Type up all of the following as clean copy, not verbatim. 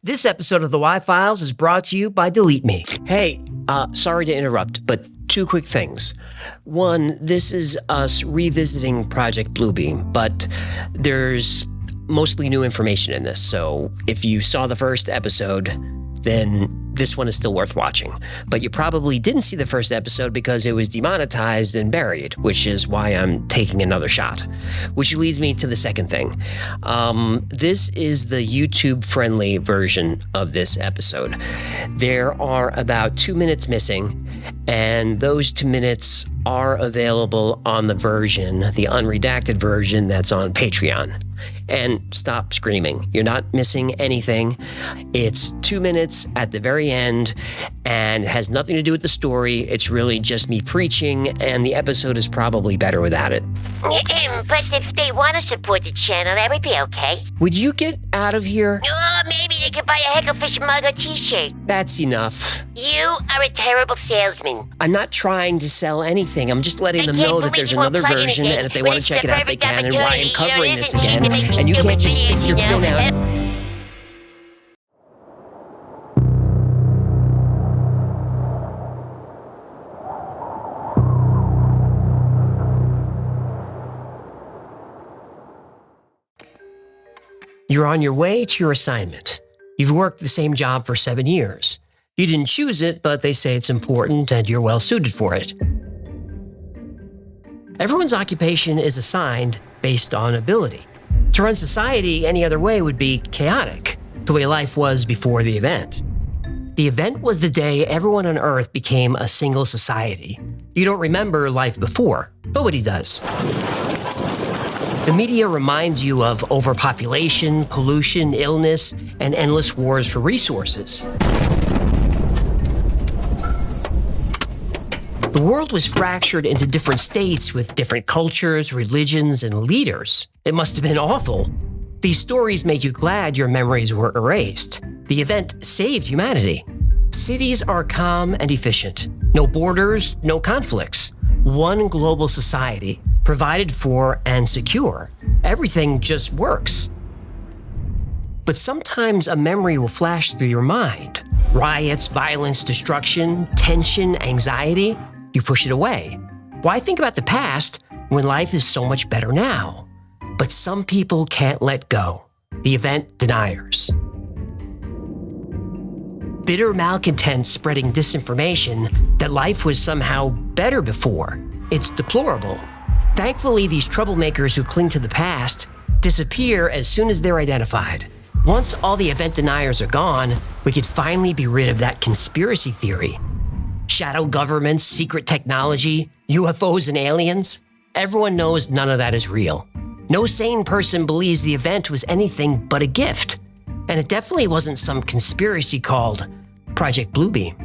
This episode of the Y-Files is brought to you by Delete Me. Hey, sorry to interrupt, but two quick things. One, this is us revisiting Project Bluebeam, but there's mostly new information in this, so if you saw the first episode, then this one is still worth watching. But you probably didn't see the first episode because it was demonetized and buried, which is why I'm taking another shot. Which leads me to the second thing. This is the YouTube-friendly version of this episode. There are about 2 minutes missing, and those 2 minutes are available on the unredacted version that's on Patreon. And stop screaming. You're not missing anything. It's 2 minutes at the very end and has nothing to do with the story. It's really just me preaching, and the episode is probably better without it. But if they want to support the channel, that would be okay. Would you get out of here? Maybe they could buy a Hecklefish mug or t-shirt. That's enough. You are a terrible salesman. I'm not trying to sell anything. I'm just letting them know that there's another version, and if they want to check it out, they can, and why I'm covering this again. And you can't just stick your pin out. You're on your way to your assignment. You've worked the same job for 7 years. You didn't choose it, but they say it's important and you're well suited for it. Everyone's occupation is assigned based on ability. To run society any other way would be chaotic, the way life was before the event. The event was the day everyone on Earth became a single society. You don't remember life before. Nobody does. The media reminds you of overpopulation, pollution, illness, and endless wars for resources. The world was fractured into different states with different cultures, religions, and leaders. It must have been awful. These stories make you glad your memories were erased. The event saved humanity. Cities are calm and efficient. No borders, no conflicts. One global society, provided for and secure. Everything just works. But sometimes a memory will flash through your mind. Riots, violence, destruction, tension, anxiety. You push it away. Why think about the past when life is so much better now? But some people can't let go. The event deniers. Bitter malcontents spreading disinformation that life was somehow better before. It's deplorable. Thankfully, these troublemakers who cling to the past disappear as soon as they're identified. Once all the event deniers are gone, we could finally be rid of that conspiracy theory. Shadow governments, secret technology, UFOs and aliens. Everyone knows none of that is real. No sane person believes the event was anything but a gift. And it definitely wasn't some conspiracy called Project Bluebeam.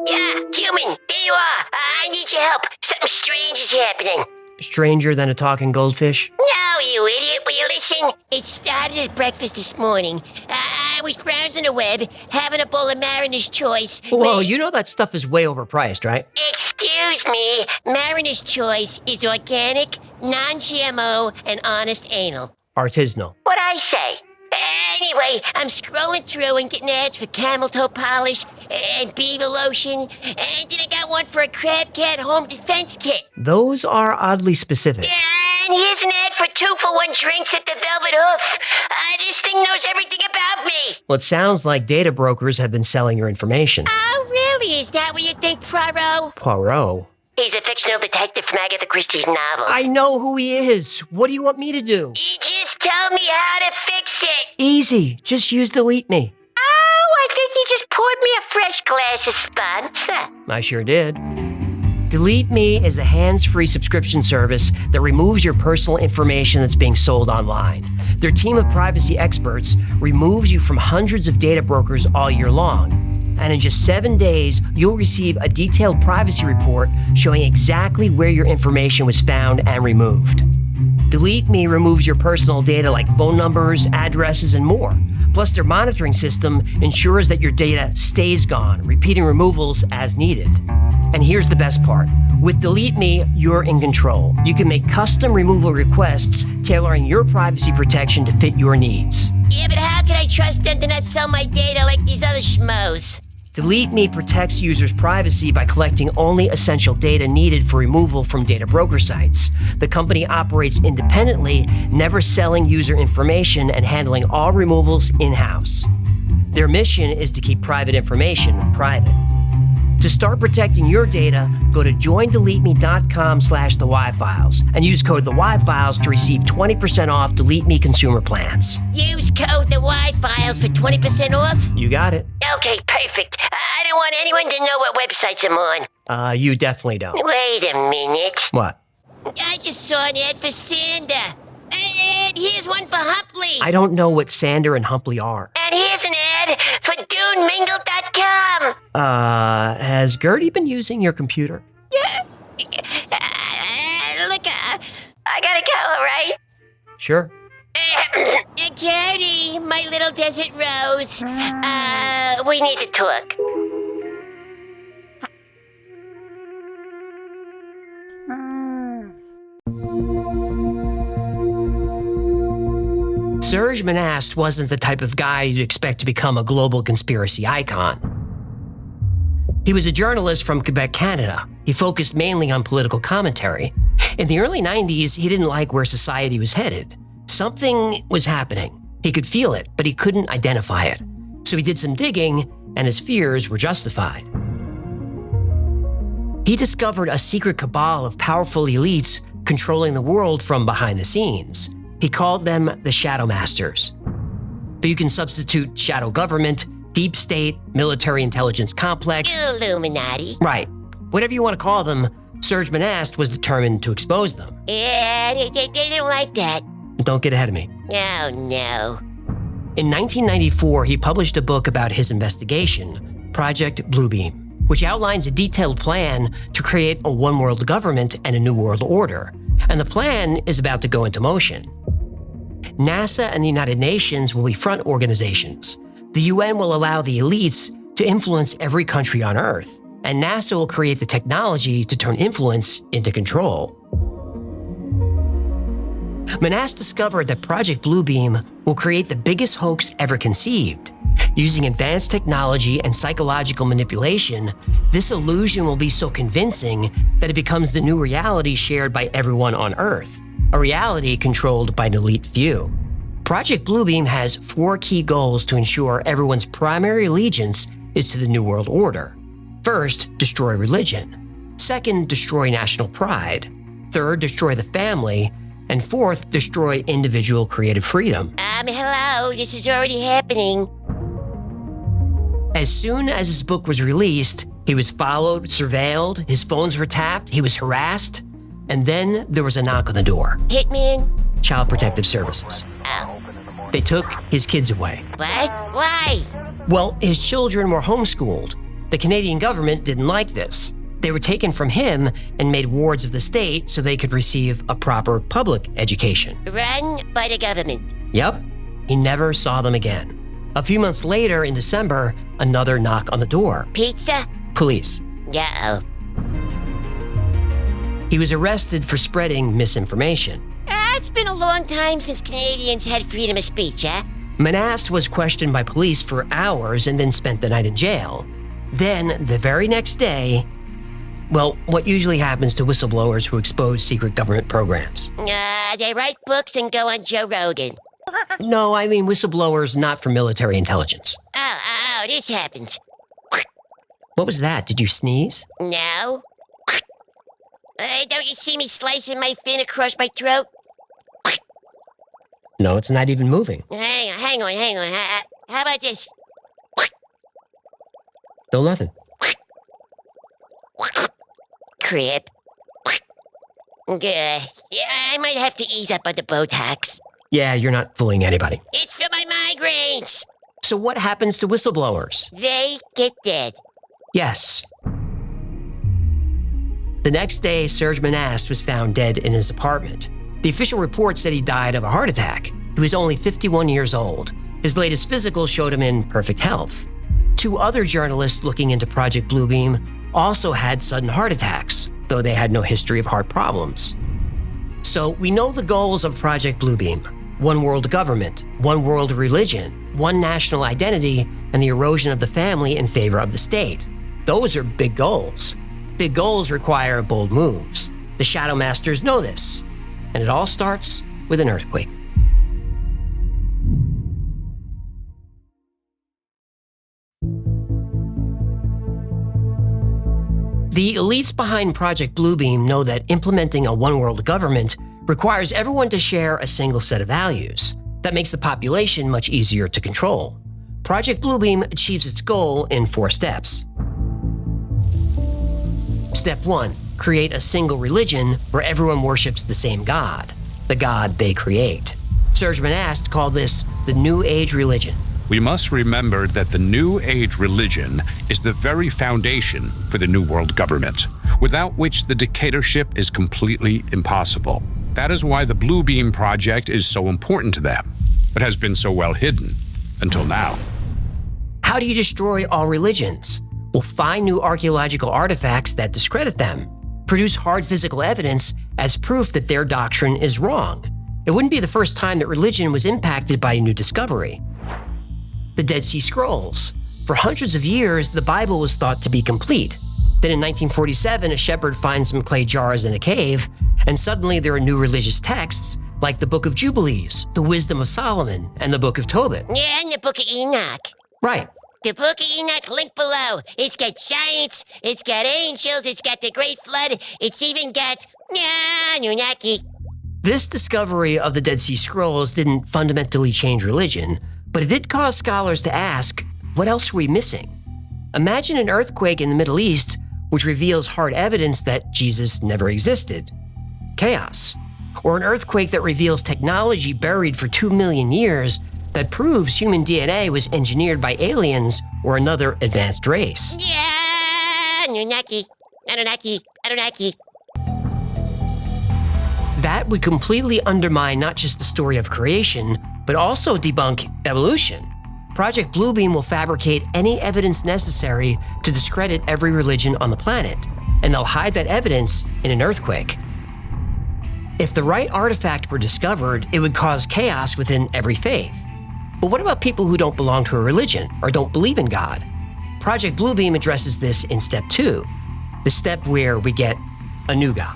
Yeah, human, there you are. I need your help. Something strange is happening. Stranger than a talking goldfish? No, you idiot. Will you listen? It started at breakfast this morning. I was browsing the web, having a bowl of Mariner's Choice. Whoa, you know that stuff is way overpriced, right? Excuse me. Mariner's Choice is organic, non-GMO, and honest anal. Artisanal. What'd I say? Anyway, I'm scrolling through and getting ads for camel toe polish and beaver lotion, and then I got one for a Crab Cat home defense kit. Those are oddly specific. And here's an ad for 2-for-1 drinks at the Velvet Hoof. This thing knows everything about me. Well, it sounds like data brokers have been selling your information. Oh, really? Is that what you think, Poirot? Poirot? He's a fictional detective from Agatha Christie's novels. I know who he is. What do you want me to do? You just tell me how to fix it. Easy. Just use Delete Me. Oh, I think you just poured me a fresh glass of sponsor. I sure did. Delete Me is a hands-free subscription service that removes your personal information that's being sold online. Their team of privacy experts removes you from hundreds of data brokers all year long. And in just 7 days, you'll receive a detailed privacy report showing exactly where your information was found and removed. Delete Me removes your personal data like phone numbers, addresses, and more. Plus, their monitoring system ensures that your data stays gone, repeating removals as needed. And here's the best part. With Delete Me, you're in control. You can make custom removal requests, tailoring your privacy protection to fit your needs. Yeah, but how can I trust them to not sell my data like these other schmoes? Delete Me protects users' privacy by collecting only essential data needed for removal from data broker sites. The company operates independently, never selling user information and handling all removals in-house. Their mission is to keep private information private. To start protecting your data, go to joindeleteme.com/thewifiles and use code TheWiFiles to receive 20% off Delete Me consumer plans. Use code the Y-Files for 20% off? You got it. Okay, perfect. I don't want anyone to know what websites I'm on. You definitely don't. Wait a minute. What? I just saw an ad for Sander. And here's one for Humpley. I don't know what Sander and Humpley are. And here's an ad for DuneMingle.com. Has Gertie been using your computer? Look, I gotta go, all right? Sure. Gertie, my little desert rose. We need to talk. Serge Monast wasn't the type of guy you'd expect to become a global conspiracy icon. He was a journalist from Quebec, Canada. He focused mainly on political commentary. In the early 90s, he didn't like where society was headed. Something was happening. He could feel it, but he couldn't identify it. So he did some digging, and his fears were justified. He discovered a secret cabal of powerful elites controlling the world from behind the scenes. He called them the Shadow Masters. But you can substitute shadow government, deep state, military intelligence complex. Illuminati. Right. Whatever you want to call them, Serge Monast was determined to expose them. Yeah, they don't like that. Don't get ahead of me. Oh, no. In 1994, he published a book about his investigation, Project Bluebeam, which outlines a detailed plan to create a one-world government and a new world order. And the plan is about to go into motion. NASA and the United Nations will be front organizations. The UN will allow the elites to influence every country on Earth, and NASA will create the technology to turn influence into control. Monast discovered that Project Bluebeam will create the biggest hoax ever conceived. Using advanced technology and psychological manipulation, this illusion will be so convincing that it becomes the new reality shared by everyone on Earth, a reality controlled by an elite few. Project Bluebeam has 4 key goals to ensure everyone's primary allegiance is to the New World Order. First, destroy religion. Second, destroy national pride. Third, destroy the family. And fourth, destroy individual creative freedom. Hello, this is already happening. As soon as his book was released, he was followed, surveilled, his phones were tapped, he was harassed, and then there was a knock on the door. Hitman? Child Protective Services. Oh. They took his kids away. What? Why? Well, his children were homeschooled. The Canadian government didn't like this. They were taken from him and made wards of the state so they could receive a proper public education. Run by the government. Yep, he never saw them again. A few months later, in December, another knock on the door. Pizza? Police. Uh-oh. He was arrested for spreading misinformation. It's been a long time since Canadians had freedom of speech, huh? Monast was questioned by police for hours and then spent the night in jail. Then, the very next day, well, what usually happens to whistleblowers who expose secret government programs? They write books and go on Joe Rogan. No, I mean whistleblowers not for military intelligence. Oh, this happens. What was that? Did you sneeze? No. Don't you see me slicing my fin across my throat? No, it's not even moving. Hang on. How about this? Still nothing. Crap. Yeah, I might have to ease up on the Botox. Yeah, you're not fooling anybody. It's for my migraines. So what happens to whistleblowers? They get dead. Yes. The next day, Serge Monast was found dead in his apartment. The official report said he died of a heart attack. He was only 51 years old. His latest physical showed him in perfect health. 2 other journalists looking into Project Bluebeam also had sudden heart attacks. though they had no history of heart problems. So we know the goals of Project Bluebeam: one world government, one world religion, one national identity, and the erosion of the family in favor of the state. Those are big goals. Big goals require bold moves. The Shadow Masters know this, and it all starts with an earthquake. The elites behind Project Bluebeam know that implementing a one-world government requires everyone to share a single set of values. That makes the population much easier to control. Project Bluebeam achieves its goal in 4 steps. Step 1. Create a single religion where everyone worships the same God, the God they create. Serge Monast called this the New Age religion. We must remember that the New Age religion is the very foundation for the New World government, without which the dictatorship is completely impossible. That is why the Bluebeam Project is so important to them, but has been so well hidden until now. How do you destroy all religions? Well, find new archaeological artifacts that discredit them. Produce hard physical evidence as proof that their doctrine is wrong. It wouldn't be the first time that religion was impacted by a new discovery. The Dead Sea Scrolls. For hundreds of years, the Bible was thought to be complete. Then in 1947, a shepherd finds some clay jars in a cave, and suddenly there are new religious texts like the Book of Jubilees, the Wisdom of Solomon, and the Book of Tobit. Yeah, and the Book of Enoch. Right. The Book of Enoch, link below. It's got giants, it's got angels, it's got the Great Flood, it's even got Anunnaki. This discovery of the Dead Sea Scrolls didn't fundamentally change religion, but it did cause scholars to ask, what else are we missing? Imagine an earthquake in the Middle East which reveals hard evidence that Jesus never existed. Chaos. Or an earthquake that reveals technology buried for 2 million years that proves human DNA was engineered by aliens or another advanced race. Yeah, Anunnaki. That would completely undermine not just the story of creation, but also debunk evolution. Project Bluebeam will fabricate any evidence necessary to discredit every religion on the planet, and they'll hide that evidence in an earthquake. If the right artifact were discovered, it would cause chaos within every faith. But what about people who don't belong to a religion or don't believe in God? Project Bluebeam addresses this in Step 2, the step where we get a new God.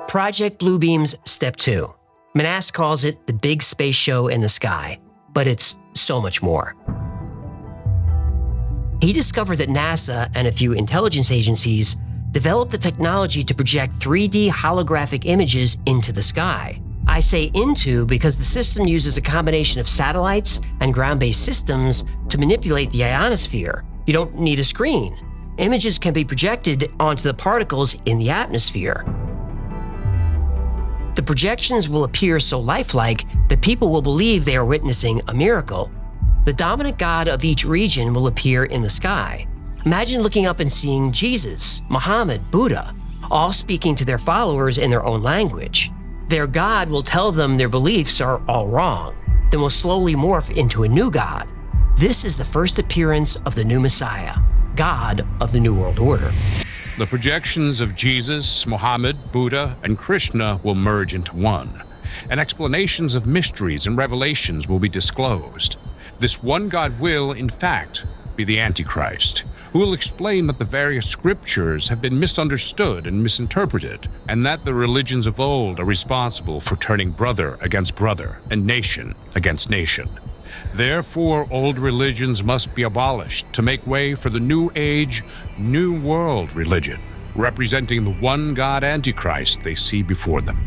Project Bluebeam's Step 2. Monast calls it the big space show in the sky, but it's so much more. He discovered that NASA and a few intelligence agencies developed the technology to project 3D holographic images into the sky. I say into because the system uses a combination of satellites and ground-based systems to manipulate the ionosphere. You don't need a screen. Images can be projected onto the particles in the atmosphere. The projections will appear so lifelike that people will believe they are witnessing a miracle. The dominant god of each region will appear in the sky. Imagine looking up and seeing Jesus, Muhammad, Buddha, all speaking to their followers in their own language. Their god will tell them their beliefs are all wrong, then will slowly morph into a new god. This is the first appearance of the new Messiah, God of the New World Order. The projections of Jesus, Muhammad, Buddha, and Krishna will merge into one, and explanations of mysteries and revelations will be disclosed. This one God will, in fact, be the Antichrist, who will explain that the various scriptures have been misunderstood and misinterpreted, and that the religions of old are responsible for turning brother against brother and nation against nation. Therefore, old religions must be abolished to make way for the New Age, New World religion, representing the one God Antichrist they see before them.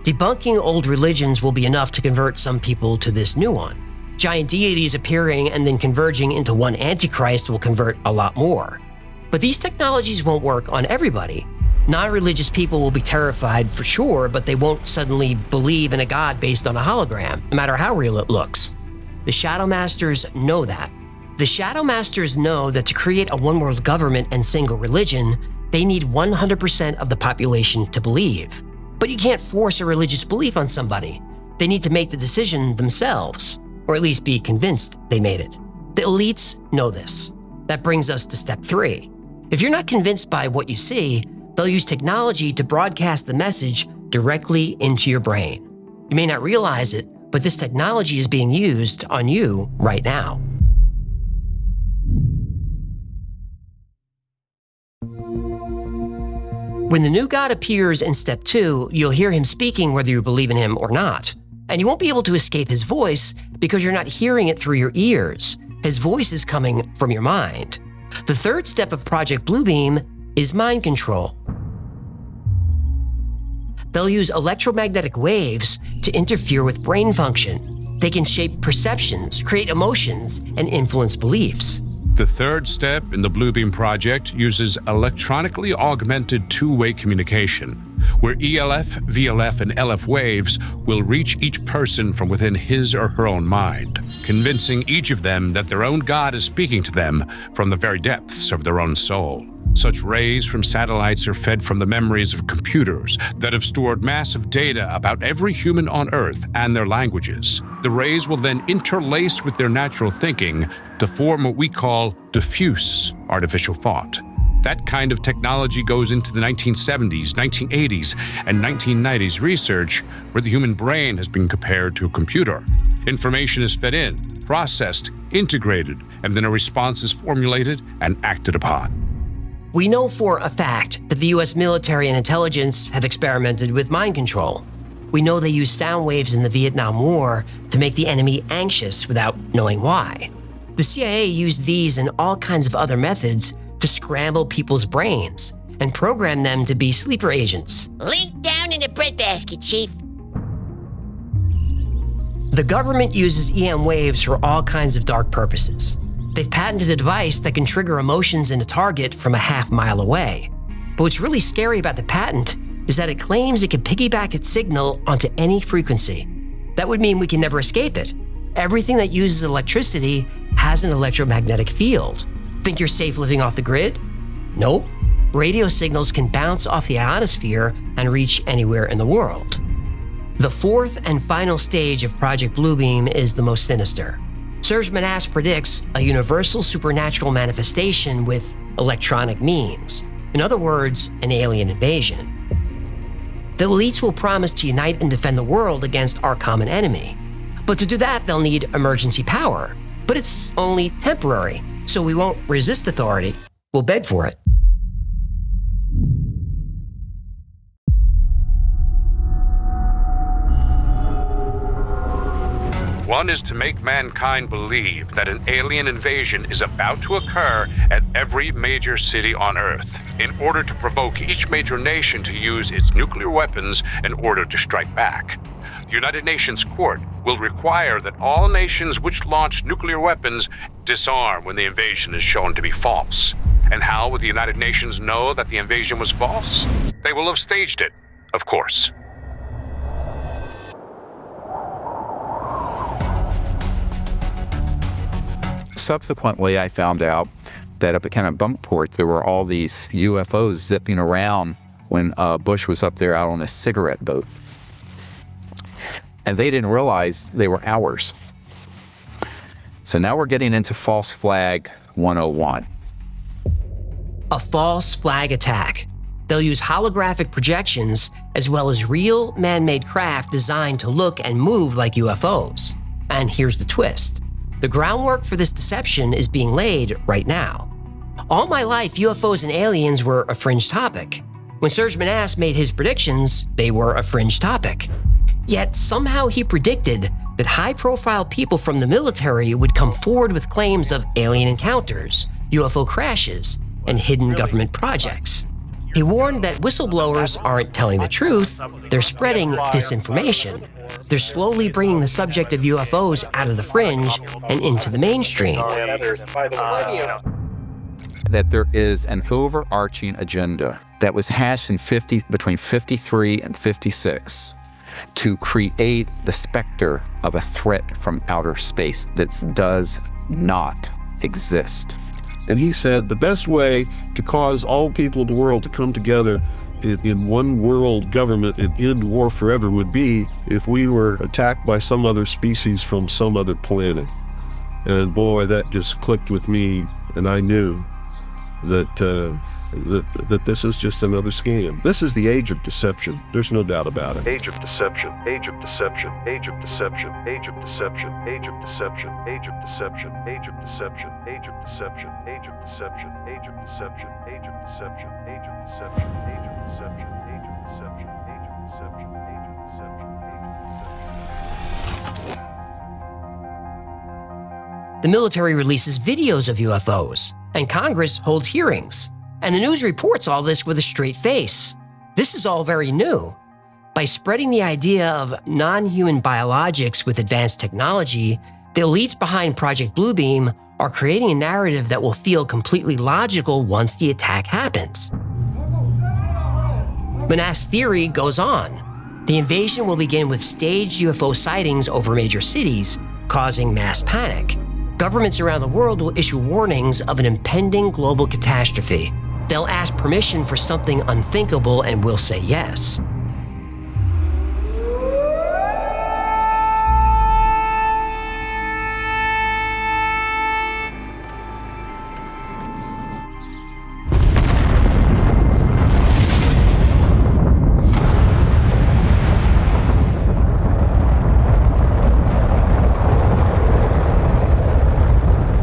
Debunking old religions will be enough to convert some people to this new one. Giant deities appearing and then converging into one Antichrist will convert a lot more. But these technologies won't work on everybody. Non-religious people will be terrified for sure, but they won't suddenly believe in a god based on a hologram, no matter how real it looks. The Shadow Masters know that. The Shadow Masters know that to create a one-world government and single religion, they need 100% of the population to believe. But you can't force a religious belief on somebody. They need to make the decision themselves, or at least be convinced they made it. The elites know this. That brings us to step 3. If you're not convinced by what you see, they'll use technology to broadcast the message directly into your brain. You may not realize it, but this technology is being used on you right now. When the new God appears in step 2, you'll hear him speaking whether you believe in him or not. And you won't be able to escape his voice because you're not hearing it through your ears. His voice is coming from your mind. The third step of Project Bluebeam is mind control. They'll use electromagnetic waves to interfere with brain function. They can shape perceptions, create emotions, and influence beliefs. The third step in the Bluebeam project uses electronically augmented two-way communication, where ELF, VLF, and LF waves will reach each person from within his or her own mind, convincing each of them that their own God is speaking to them from the very depths of their own soul. Such rays from satellites are fed from the memories of computers that have stored massive data about every human on Earth and their languages. The rays will then interlace with their natural thinking to form what we call diffuse artificial thought. That kind of technology goes into the 1970s, 1980s, and 1990s research where the human brain has been compared to a computer. Information is fed in, processed, integrated, and then a response is formulated and acted upon. We know for a fact that the US military and intelligence have experimented with mind control. We know they used sound waves in the Vietnam War to make the enemy anxious without knowing why. The CIA used these and all kinds of other methods to scramble people's brains and program them to be sleeper agents. Link down in the breadbasket, Chief. The government uses EM waves for all kinds of dark purposes. They've patented a device that can trigger emotions in a target from a half-mile away. But what's really scary about the patent is that it claims it can piggyback its signal onto any frequency. That would mean we can never escape it. Everything that uses electricity has an electromagnetic field. Think you're safe living off the grid? Nope. Radio signals can bounce off the ionosphere and reach anywhere in the world. The fourth and final stage of Project Bluebeam is the most sinister. Serge Manasse predicts a universal supernatural manifestation with electronic means. In other words, an alien invasion. The elites will promise to unite and defend the world against our common enemy. But to do that, they'll need emergency power. But it's only temporary, so we won't resist authority. We'll beg for it. One is to make mankind believe that an alien invasion is about to occur at every major city on Earth, in order to provoke each major nation to use its nuclear weapons in order to strike back. The United Nations Court will require that all nations which launch nuclear weapons disarm when the invasion is shown to be false. And how will the United Nations know that the invasion was false? They will have staged it, of course. Subsequently, I found out that up at Kennebunkport, there were all these UFOs zipping around when Bush was up there out on a cigarette boat. And they didn't realize they were ours. So now we're getting into false flag 101. A false flag attack. They'll use holographic projections as well as real man-made craft designed to look and move like UFOs. And here's the twist. The groundwork for this deception is being laid right now. All my life, UFOs and aliens were a fringe topic. When Serge Manasse made his predictions, they were a fringe topic. Yet somehow he predicted that high-profile people from the military would come forward with claims of alien encounters, UFO crashes, and hidden government projects. He warned that whistleblowers aren't telling the truth, they're spreading disinformation. They're slowly bringing the subject of UFOs out of the fringe and into the mainstream. That there is an overarching agenda that was hashed in between 53 and 56 to create the specter of a threat from outer space that does not exist. And he said the best way to cause all people of the world to come together in one world government and end war forever would be if we were attacked by some other species from some other planet. And boy, that just clicked with me, and I knew that that this is just another scam. This is the age of deception. There's no doubt about it. Age of deception, age of deception, age of deception, age of deception, age of deception, age of deception, age of deception, age of deception, age of deception, age of deception, age of deception, age of deception, age of deception, age of deception, age of deception, age of deception, age of deception. The military releases videos of UFOs, and Congress holds hearings. And the news reports all this with a straight face. This is all very new. By spreading the idea of non-human biologics with advanced technology, the elites behind Project Bluebeam are creating a narrative that will feel completely logical once the attack happens. Manass's theory goes on. The invasion will begin with staged UFO sightings over major cities, causing mass panic. Governments around the world will issue warnings of an impending global catastrophe. They'll ask permission for something unthinkable and will say yes.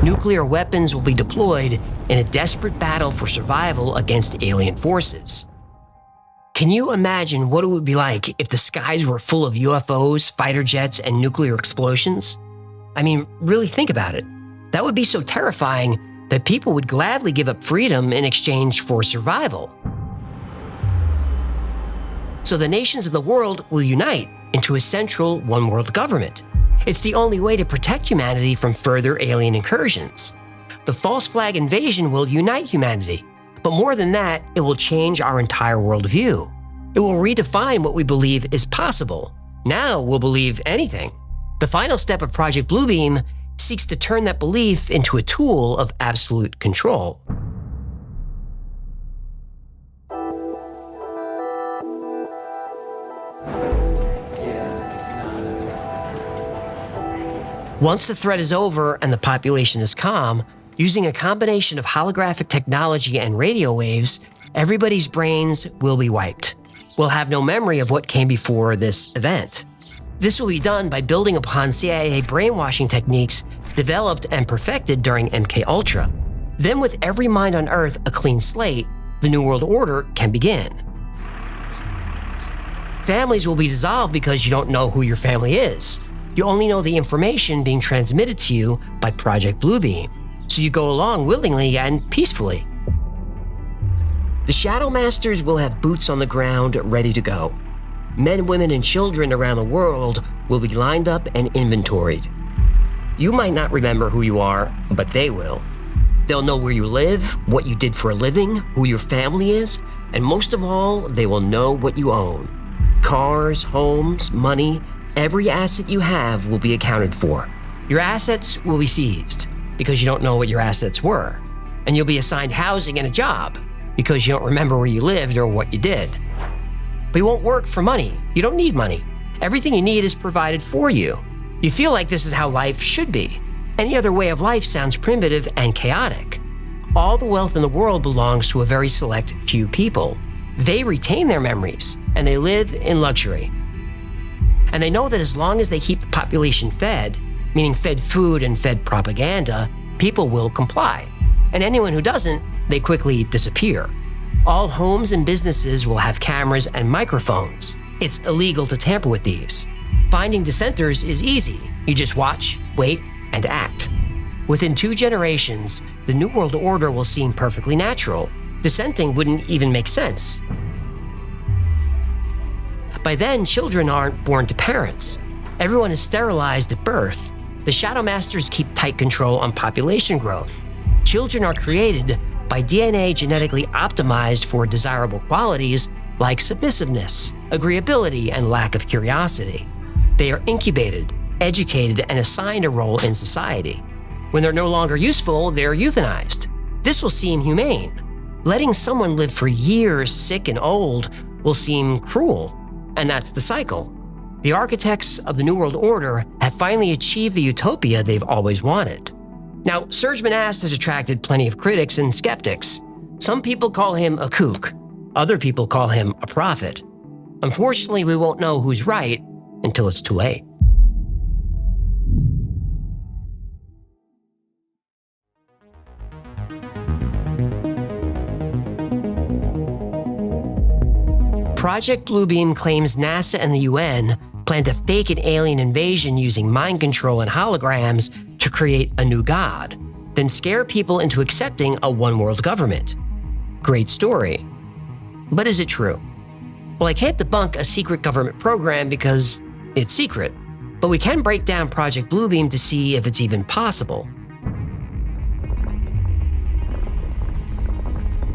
Nuclear weapons will be deployed in a desperate battle for survival against alien forces. Can you imagine what it would be like if the skies were full of UFOs, fighter jets, and nuclear explosions? I mean, really think about it. That would be so terrifying that people would gladly give up freedom in exchange for survival. So the nations of the world will unite into a central one-world government. It's the only way to protect humanity from further alien incursions. The false flag invasion will unite humanity, but more than that, it will change our entire worldview. It will redefine what we believe is possible. Now we'll believe anything. The final step of Project Bluebeam seeks to turn that belief into a tool of absolute control. Once the threat is over and the population is calm, using a combination of holographic technology and radio waves, everybody's brains will be wiped. We'll have no memory of what came before this event. This will be done by building upon CIA brainwashing techniques developed and perfected during MKUltra. Then with every mind on Earth a clean slate, the New World Order can begin. Families will be dissolved because you don't know who your family is. You only know the information being transmitted to you by Project Bluebeam, so you go along willingly and peacefully. The Shadow Masters will have boots on the ground ready to go. Men, women, and children around the world will be lined up and inventoried. You might not remember who you are, but they will. They'll know where you live, what you did for a living, who your family is, and most of all, they will know what you own. Cars, homes, money, every asset you have will be accounted for. Your assets will be seized because you don't know what your assets were. And you'll be assigned housing and a job because you don't remember where you lived or what you did. But you won't work for money. You don't need money. Everything you need is provided for you. You feel like this is how life should be. Any other way of life sounds primitive and chaotic. All the wealth in the world belongs to a very select few people. They retain their memories and they live in luxury. And they know that as long as they keep the population fed, meaning fed food and fed propaganda, people will comply. And anyone who doesn't, they quickly disappear. All homes and businesses will have cameras and microphones. It's illegal to tamper with these. Finding dissenters is easy. You just watch, wait, and act. Within 2 generations, the New World Order will seem perfectly natural. Dissenting wouldn't even make sense. By then, children aren't born to parents. Everyone is sterilized at birth. The Shadow Masters keep tight control on population growth. Children are created by DNA genetically optimized for desirable qualities like submissiveness, agreeability, and lack of curiosity. They are incubated, educated, and assigned a role in society. When they're no longer useful, they're euthanized. This will seem humane. Letting someone live for years sick and old will seem cruel. And that's the cycle. The architects of the New World Order have finally achieved the utopia they've always wanted. Now, Serge Monast has attracted plenty of critics and skeptics. Some people call him a kook. Other people call him a prophet. Unfortunately, we won't know who's right until it's too late. Project Bluebeam claims NASA and the UN plan to fake an alien invasion using mind control and holograms to create a new god, then scare people into accepting a one-world government. Great story. But is it true? Well, I can't debunk a secret government program because it's secret, but we can break down Project Bluebeam to see if it's even possible.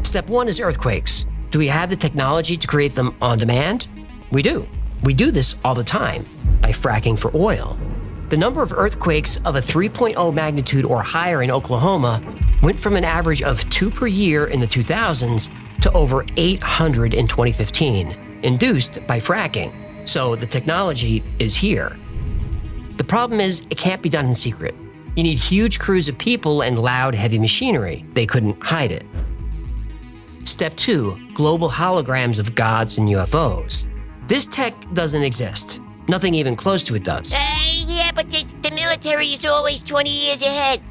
Step 1 is earthquakes. Do we have the technology to create them on demand? We do. We do this all the time by fracking for oil. The number of earthquakes of a 3.0 magnitude or higher in Oklahoma went from an average of 2 per year in the 2000s to over 800 in 2015, induced by fracking. So the technology is here. The problem is it can't be done in secret. You need huge crews of people and loud, heavy machinery. They couldn't hide it. Step 2, global holograms of gods and UFOs. This tech doesn't exist. Nothing even close to it does. Yeah, but the military is always 20 years ahead.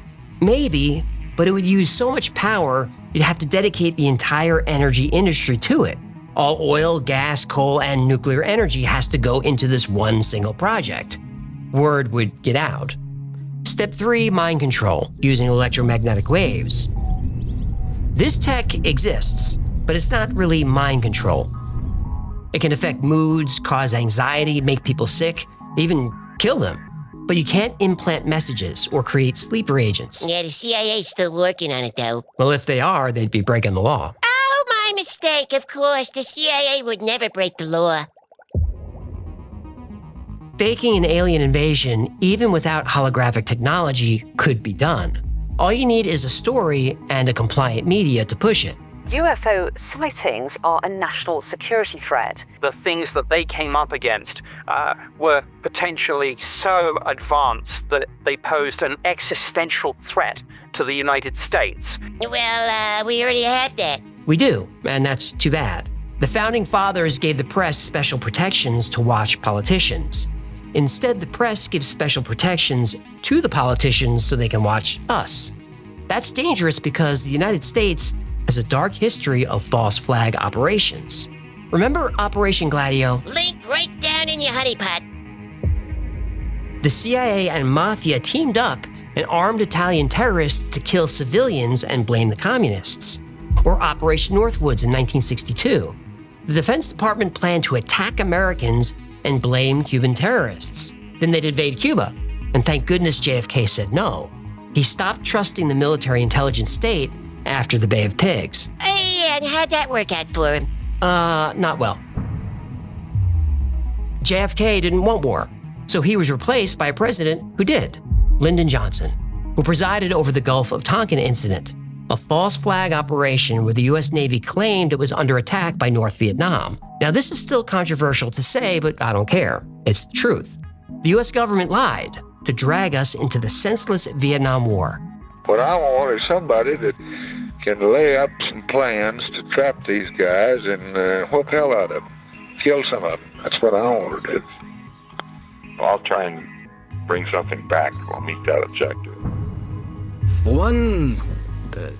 Maybe, but it would use so much power, you'd have to dedicate the entire energy industry to it. All oil, gas, coal, and nuclear energy has to go into this one single project. Word would get out. Step 3, mind control, using electromagnetic waves. This tech exists, but it's not really mind control. It can affect moods, cause anxiety, make people sick, even kill them. But you can't implant messages or create sleeper agents. Yeah, the CIA's still working on it, though. Well, if they are, they'd be breaking the law. Oh, my mistake, of course. The CIA would never break the law. Faking an alien invasion, even without holographic technology, could be done. All you need is a story and a compliant media to push it. UFO sightings are a national security threat. The things that they came up against were potentially so advanced that they posed an existential threat to the United States. Well, we already have that. We do, and that's too bad. The Founding Fathers gave the press special protections to watch politicians. Instead, the press gives special protections to the politicians so they can watch us. That's dangerous because the United States has a dark history of false flag operations. Remember Operation Gladio? Link right down in your honeypot. The CIA and Mafia teamed up and armed Italian terrorists to kill civilians and blame the communists. Or Operation Northwoods in 1962. The Defense Department planned to attack Americans and blame Cuban terrorists. Then they'd invade Cuba, and thank goodness JFK said no. He stopped trusting the military intelligence state after the Bay of Pigs. Hey, and how'd that work out for him? Not well. JFK didn't want war, so he was replaced by a president who did, Lyndon Johnson, who presided over the Gulf of Tonkin incident, a false flag operation where the U.S. Navy claimed it was under attack by North Vietnam. Now, this is still controversial to say, but I don't care. It's the truth. The U.S. government lied to drag us into the senseless Vietnam War. What I want is somebody that can lay up some plans to trap these guys and whip hell out of them. Kill some of them. That's what I want to do. I'll try and bring something back. We'll meet that objective. One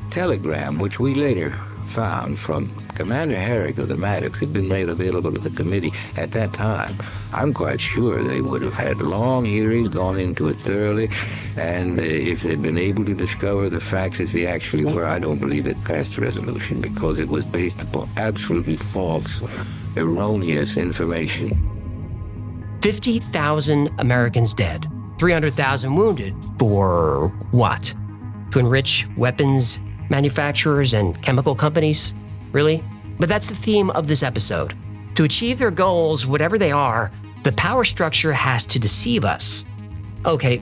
telegram, which we later found from Commander Herrick of the Maddox, had been made available to the committee at that time. I'm quite sure they would have had long hearings, gone into it thoroughly, and if they'd been able to discover the facts as they actually were, I don't believe it passed resolution because it was based upon absolutely false, erroneous information. 50,000 Americans dead, 300,000 wounded for what? To enrich weapons manufacturers and chemical companies? Really? But that's the theme of this episode. To achieve their goals, whatever they are, the power structure has to deceive us. Okay,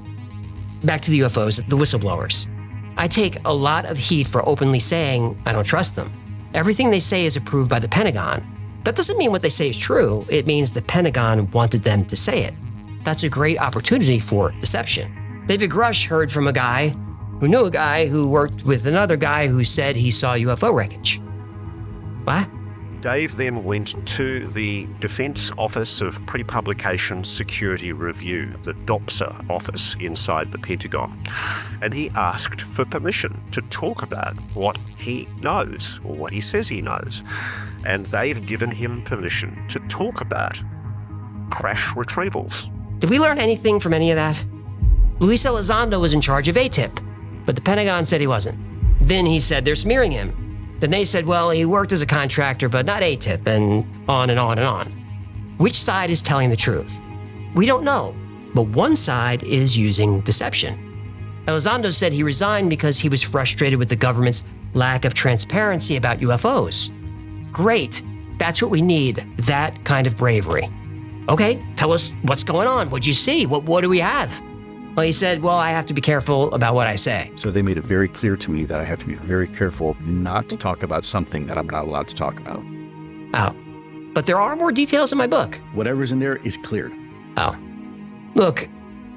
back to the UFOs, the whistleblowers. I take a lot of heat for openly saying I don't trust them. Everything they say is approved by the Pentagon. That doesn't mean what they say is true. It means the Pentagon wanted them to say it. That's a great opportunity for deception. David Grush heard from a guy who knew a guy who worked with another guy who said he saw UFO wreckage. What? Dave then went to the Defense Office of Pre-Publication Security Review, the DOPSA office inside the Pentagon, and he asked for permission to talk about what he knows, or what he says he knows. And they've given him permission to talk about crash retrievals. Did we learn anything from any of that? Luis Elizondo was in charge of ATIP, but the Pentagon said he wasn't. Then he said they're smearing him. Then they said, well, he worked as a contractor, but not ATIP, and on and on and on. Which side is telling the truth? We don't know, but one side is using deception. Elizondo said he resigned because he was frustrated with the government's lack of transparency about UFOs. Great, that's what we need, that kind of bravery. Okay, tell us what's going on. What'd you see? What do we have? Well, he said, well, I have to be careful about what I say. So they made it very clear to me that I have to be very careful not to talk about something that I'm not allowed to talk about. Oh, but there are more details in my book. Whatever's in there is cleared. Oh. Look,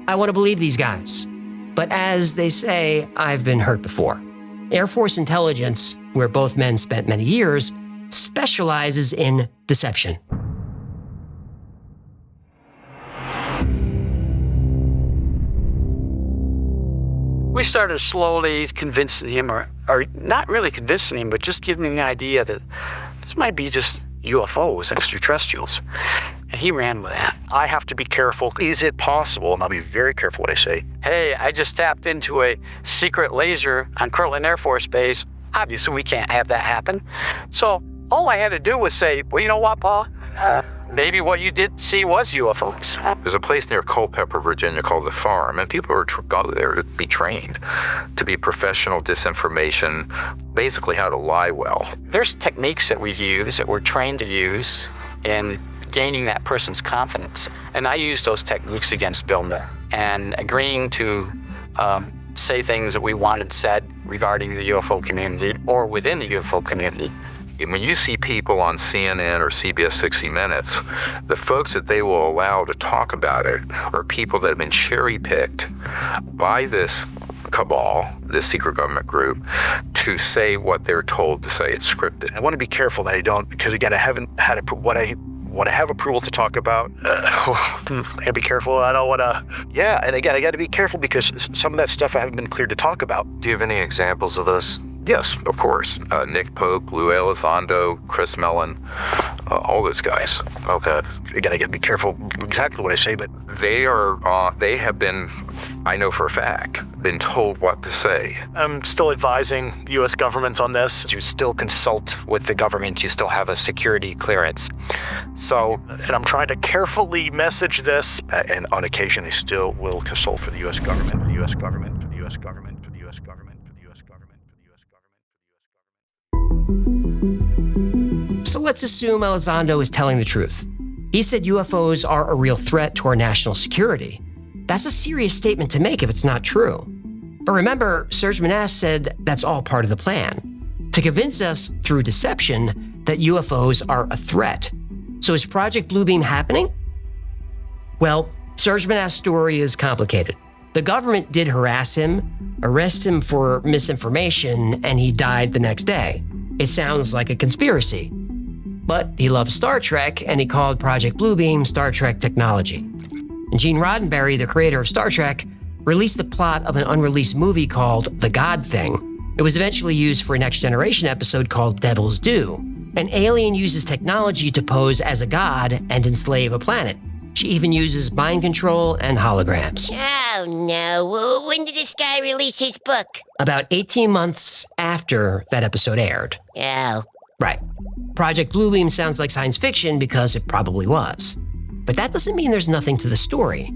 I want to believe these guys. But as they say, I've been hurt before. Air Force intelligence, where both men spent many years, specializes in deception. We started slowly convincing him, or not really convincing him, but just giving him the idea that this might be just UFOs, extraterrestrials. And he ran with that. I have to be careful. Is it possible? And I'll be very careful what I say. Hey, I just tapped into a secret laser on Kirtland Air Force Base. Obviously, we can't have that happen. So all I had to do was say, well, you know what, Paul? Maybe what you did see was UFOs. There's a place near Culpeper, Virginia called The Farm, and people go there to be trained, to be professional disinformation, basically how to lie well. There's techniques that we use, that we're trained to use in gaining that person's confidence. And I used those techniques against Bill Moore, and agreeing to say things that we wanted said regarding the UFO community or within the UFO community. When you see people on CNN or CBS 60 Minutes, the folks that they will allow to talk about it are people that have been cherry-picked by this cabal, this secret government group, to say what they're told to say. It's scripted. I want to be careful that I don't, because again, I haven't had what I have approval to talk about. I gotta be careful. I don't want to. Yeah, and again, I got to be careful because some of that stuff I haven't been cleared to talk about. Do you have any examples of this? Yes, of course. Nick Pope, Lou Elizondo, Chris Mellon, all those guys. Okay. Again, I got to be careful exactly what I say, but they have been, I know for a fact, been told what to say. I'm still advising the U.S. government on this. You still consult with the government. You still have a security clearance. So, and I'm trying to carefully message this. And on occasion, I still will consult for the U.S. government, for the U.S. government, for the U.S. government, for the U.S. government, for the U.S. government, for the U.S. government. So let's assume Elizondo is telling the truth. He said UFOs are a real threat to our national security. That's a serious statement to make if it's not true. But remember, Serge Manasse said that's all part of the plan, to convince us through deception that UFOs are a threat. So is Project Bluebeam happening? Well, Serge Manasse's story is complicated. The government did harass him, arrest him for misinformation, and he died the next day. It sounds like a conspiracy. But he loved Star Trek, and he called Project Bluebeam Star Trek technology. And Gene Roddenberry, the creator of Star Trek, released the plot of an unreleased movie called The God Thing. It was eventually used for a Next Generation episode called Devil's Due. An alien uses technology to pose as a god and enslave a planet. She even uses mind control and holograms. Oh no, when did this guy release his book? About 18 months after that episode aired. Oh. Right. Project Bluebeam sounds like science fiction because it probably was. But that doesn't mean there's nothing to the story.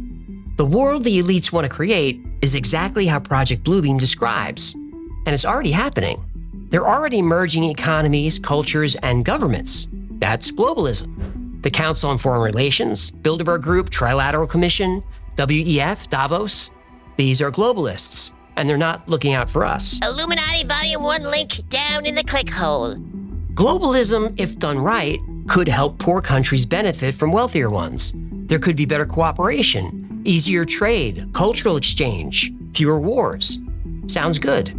The world the elites want to create is exactly how Project Bluebeam describes. And it's already happening. They're already merging economies, cultures, and governments. That's globalism. The Council on Foreign Relations, Bilderberg Group, Trilateral Commission, WEF, Davos. These are globalists, and they're not looking out for us. Illuminati Volume 1 link down in the click hole. Globalism, if done right, could help poor countries benefit from wealthier ones. There could be better cooperation, easier trade, cultural exchange, fewer wars. Sounds good.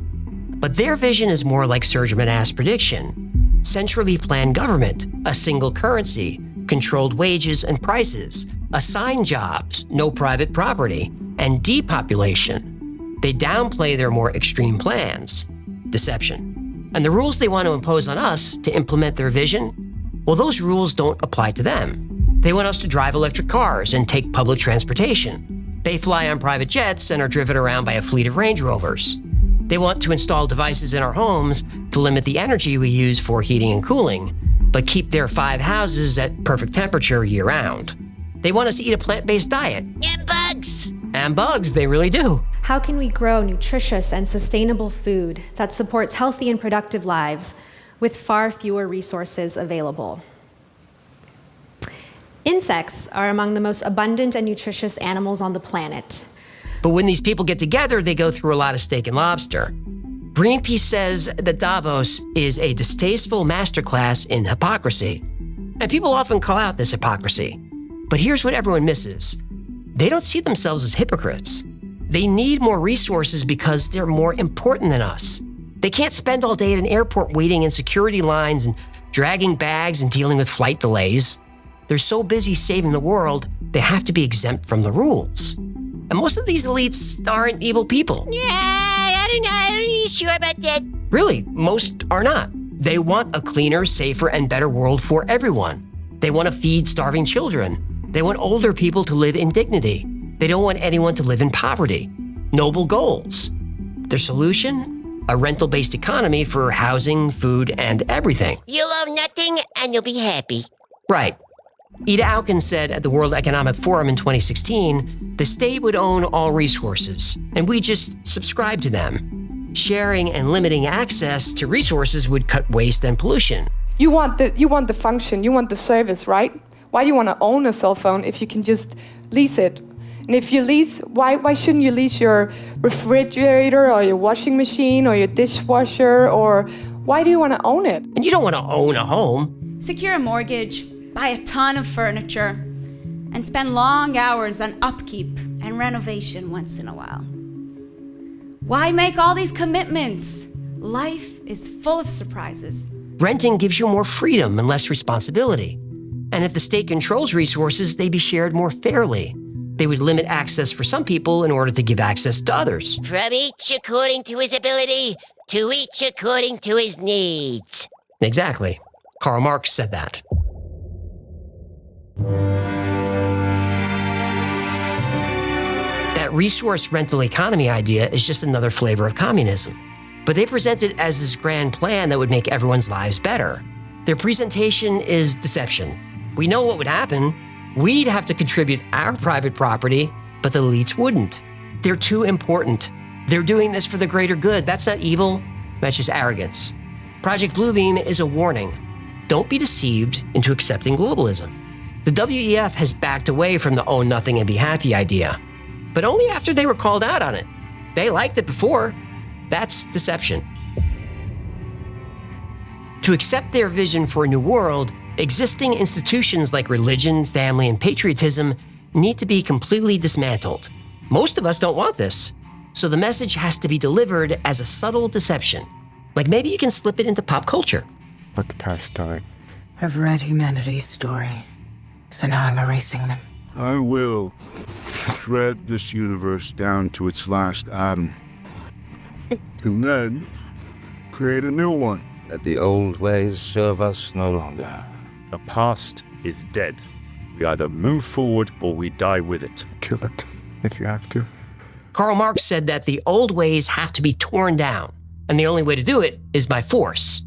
But their vision is more like Serge Monast's prediction. Centrally planned government, a single currency, controlled wages and prices, assigned jobs, no private property, and depopulation. They downplay their more extreme plans. Deception. And the rules they want to impose on us to implement their vision, well, those rules don't apply to them. They want us to drive electric cars and take public transportation. They fly on private jets and are driven around by a fleet of Range Rovers. They want to install devices in our homes to limit the energy we use for heating and cooling, but keep their 5 houses at perfect temperature year-round. They want us to eat a plant-based diet. And bugs! And bugs, they really do. How can we grow nutritious and sustainable food that supports healthy and productive lives with far fewer resources available? Insects are among the most abundant and nutritious animals on the planet. But when these people get together, they go through a lot of steak and lobster. Greenpeace says that Davos is a distasteful masterclass in hypocrisy. And people often call out this hypocrisy. But here's what everyone misses. They don't see themselves as hypocrites. They need more resources because they're more important than us. They can't spend all day at an airport waiting in security lines and dragging bags and dealing with flight delays. They're so busy saving the world, they have to be exempt from the rules. And most of these elites aren't evil people. Yeah, I don't know. I'm not really sure about that. Really, most are not. They want a cleaner, safer, and better world for everyone. They want to feed starving children. They want older people to live in dignity. They don't want anyone to live in poverty. Noble goals. Their solution? A rental-based economy for housing, food, and everything. You'll own nothing and you'll be happy. Right. Ida Auken said at the World Economic Forum in 2016, the state would own all resources, and we just subscribe to them. Sharing and limiting access to resources would cut waste and pollution. You want the function, you want the service, right? Why do you want to own a cell phone if you can just lease it? And if you lease, why shouldn't you lease your refrigerator or your washing machine or your dishwasher, or why do you want to own it? And you don't want to own a home. Secure a mortgage, buy a ton of furniture, and spend long hours on upkeep and renovation once in a while. Why make all these commitments? Life is full of surprises. Renting gives you more freedom and less responsibility. And if the state controls resources, they'd be shared more fairly. They would limit access for some people in order to give access to others. From each according to his ability, to each according to his needs. Exactly. Karl Marx said that. That resource rental economy idea is just another flavor of communism. But they present it as this grand plan that would make everyone's lives better. Their presentation is deception. We know what would happen. We'd have to contribute our private property, but the elites wouldn't. They're too important. They're doing this for the greater good. That's not evil. That's just arrogance. Project Bluebeam is a warning. Don't be deceived into accepting globalism. The WEF has backed away from the own nothing and be happy idea, but only after they were called out on it. They liked it before. That's deception. To accept their vision for a new world, existing institutions like religion, family, and patriotism need to be completely dismantled. Most of us don't want this, so the message has to be delivered as a subtle deception. Like maybe you can slip it into pop culture. Let the past die. I've read humanity's story, so now I'm erasing them. I will shred this universe down to its last atom, and then create a new one. Let the old ways serve us no longer. The past is dead. We either move forward or we die with it. Kill it, if you have to. Karl Marx said that the old ways have to be torn down, and the only way to do it is by force.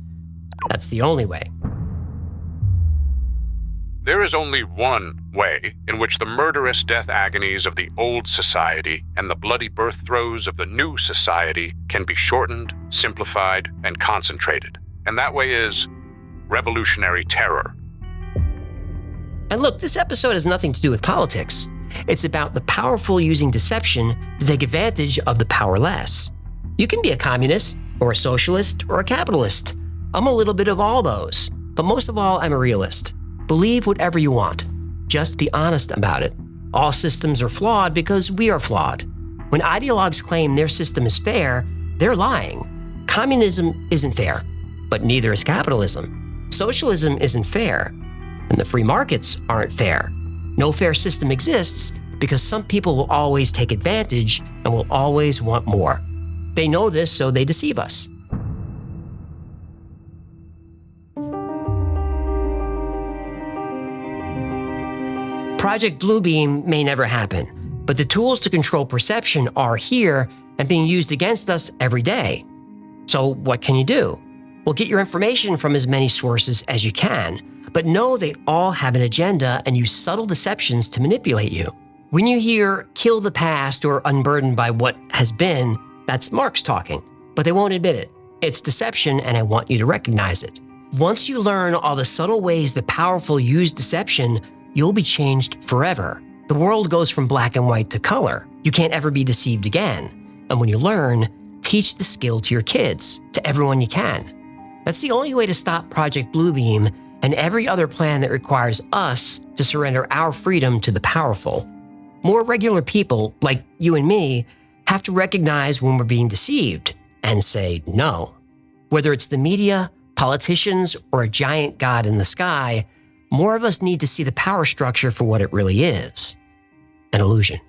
That's the only way. There is only one way in which the murderous death agonies of the old society and the bloody birth throes of the new society can be shortened, simplified, and concentrated. And that way is revolutionary terror. And look, this episode has nothing to do with politics. It's about the powerful using deception to take advantage of the powerless. You can be a communist, or a socialist, or a capitalist. I'm a little bit of all those, but most of all, I'm a realist. Believe whatever you want. Just be honest about it. All systems are flawed because we are flawed. When ideologues claim their system is fair, they're lying. Communism isn't fair, but neither is capitalism. Socialism isn't fair, and the free markets aren't fair. No fair system exists because some people will always take advantage and will always want more. They know this, so they deceive us. Project Bluebeam may never happen, but the tools to control perception are here and being used against us every day. So what can you do? Well, get your information from as many sources as you can, but know they all have an agenda and use subtle deceptions to manipulate you. When you hear kill the past or unburdened by what has been, that's Marx talking, but they won't admit it. It's deception, and I want you to recognize it. Once you learn all the subtle ways the powerful use deception, you'll be changed forever. The world goes from black and white to color. You can't ever be deceived again. And when you learn, teach the skill to your kids, to everyone you can. That's the only way to stop Project Bluebeam and every other plan that requires us to surrender our freedom to the powerful. More regular people, like you and me, have to recognize when we're being deceived and say no. Whether it's the media, politicians, or a giant god in the sky, more of us need to see the power structure for what it really is: an illusion.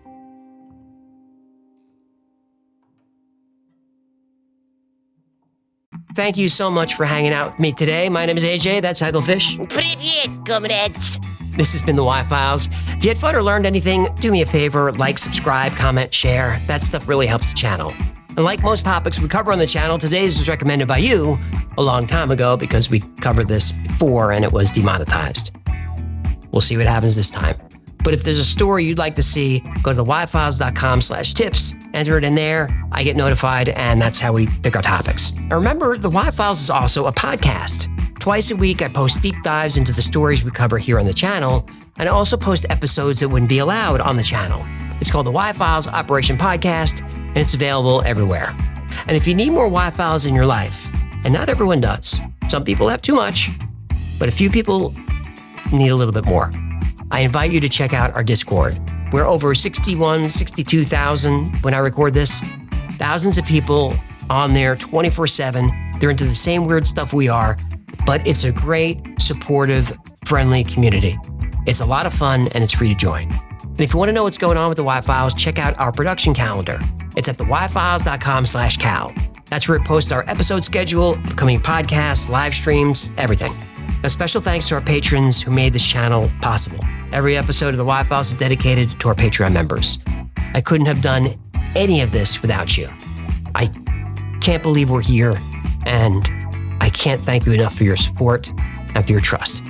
Thank you so much for hanging out with me today. My name is AJ, that's Hagglefish. Привет, comrades. This has been the Y-Files. If you had fun or learned anything, do me a favor, like, subscribe, comment, share. That stuff really helps the channel. And like most topics we cover on the channel, today's was recommended by you a long time ago because we covered this before and it was demonetized. We'll see what happens this time. But if there's a story you'd like to see, go to theyfiles.com/tips, enter it in there, I get notified, and that's how we pick our topics. And remember, the Y-Files is also a podcast. Twice a week, I post deep dives into the stories we cover here on the channel, and I also post episodes that wouldn't be allowed on the channel. It's called the Y-Files Operation Podcast, and it's available everywhere. And if you need more Y-Files in your life, and not everyone does, some people have too much, but a few people need a little bit more, I invite you to check out our Discord. We're over 62,000 when I record this. Thousands of people on there 24/7. They're into the same weird stuff we are, but it's a great, supportive, friendly community. It's a lot of fun and it's free to join. And if you want to know what's going on with the Y-Files, check out our production calendar. It's at theyfiles.com/cal. That's where we post our episode schedule, upcoming podcasts, live streams, everything. A special thanks to our patrons who made this channel possible. Every episode of the Y-Files is dedicated to our Patreon members. I couldn't have done any of this without you. I can't believe we're here, and I can't thank you enough for your support and for your trust.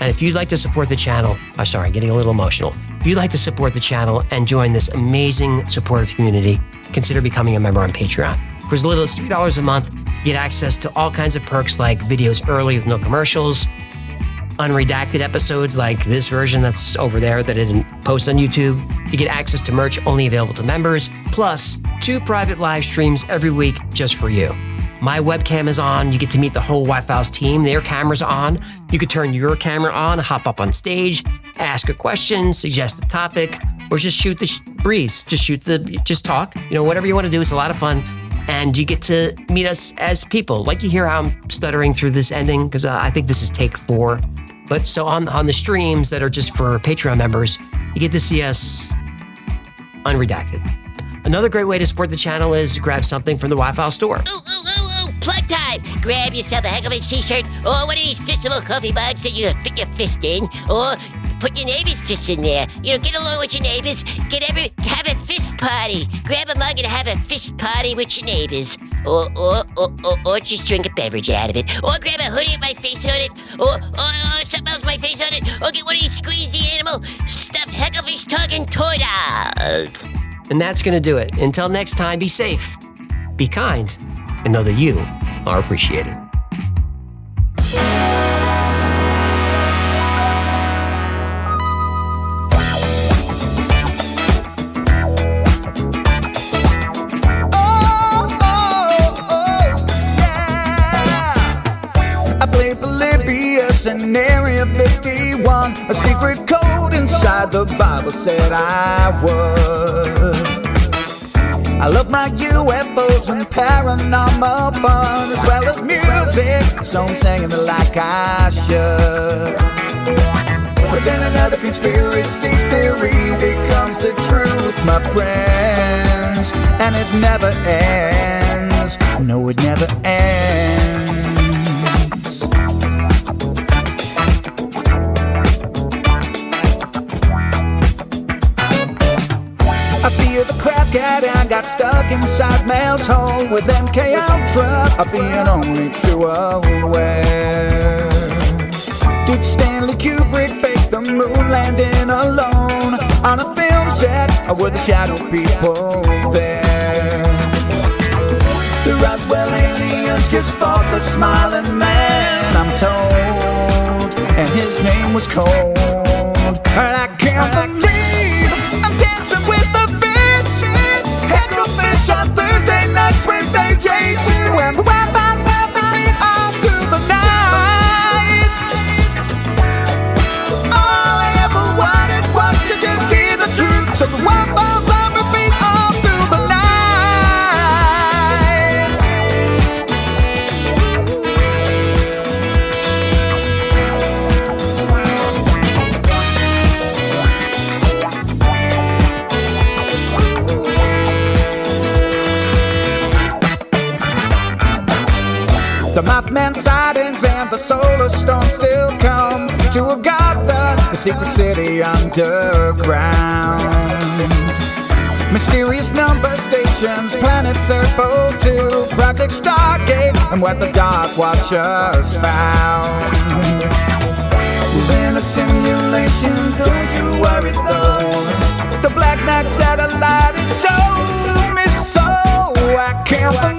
And if you'd like to support the channel, getting a little emotional. If you'd like to support the channel and join this amazing supportive community, consider becoming a member on Patreon. For as little as $3 a month, you get access to all kinds of perks like videos early with no commercials, unredacted episodes like this version that's over there that I didn't post on YouTube. You get access to merch only available to members, plus 2 private live streams every week just for you. My webcam is on. You get to meet the whole Y-Files team. Their camera's on. You could turn your camera on, hop up on stage, ask a question, suggest a topic, or just shoot the breeze. Just talk. Whatever you want to do. It's a lot of fun. And you get to meet us as people. Like you hear how I'm stuttering through this ending, because I think this is take 4. But so on the streams that are just for Patreon members, you get to see us unredacted. Another great way to support the channel is grab something from the Y-Files store. Plug time! Grab yourself a Hagglefish t-shirt or one of these fistable coffee mugs that you can fit your fist in, or put your neighbor's fist in there. Get along with your neighbors. Have a fist party. Grab a mug and have a fist party with your neighbors. Or just drink a beverage out of it. Or grab a hoodie with my face on it. Or something else with my face on it. Or get one of these squeezy animal stuffed Hagglefish talking toy dolls. And that's going to do it. Until next time, be safe, be kind, and know that you are appreciated. I play for living. Morpheus in Area 51. A secret code inside the Bible said I would. I love my UFOs and paranormal fun, as well as music, so I'm singing it like I should. But then another conspiracy theory becomes the truth, my friends, and it never ends. No, it never ends. I feel the crap cat and got stuck inside Mel's hole with MK Ultra. I'm being only too aware. Did Stanley Kubrick fake the moon landing alone on a film set, or were the shadow people there? The Roswell aliens just fought the smiling man, I'm told, and his name was Cold. And I can't believe I'm dancing with the fish. Headfish on Thursday nights with AJ2, and the Wi-Fi's helping me all through the night. All I ever wanted was to just hear the truth, so the Wi-Fi's on repeat all through the night. The Mothman sightings and the solar storm still come to Agatha, the secret city underground. Mysterious number stations, planets Earth 02, Project Stargate, and what the Dark Watchers found. We're in a simulation, don't you worry though. The Black Knight satellite, it told me so. I can't believe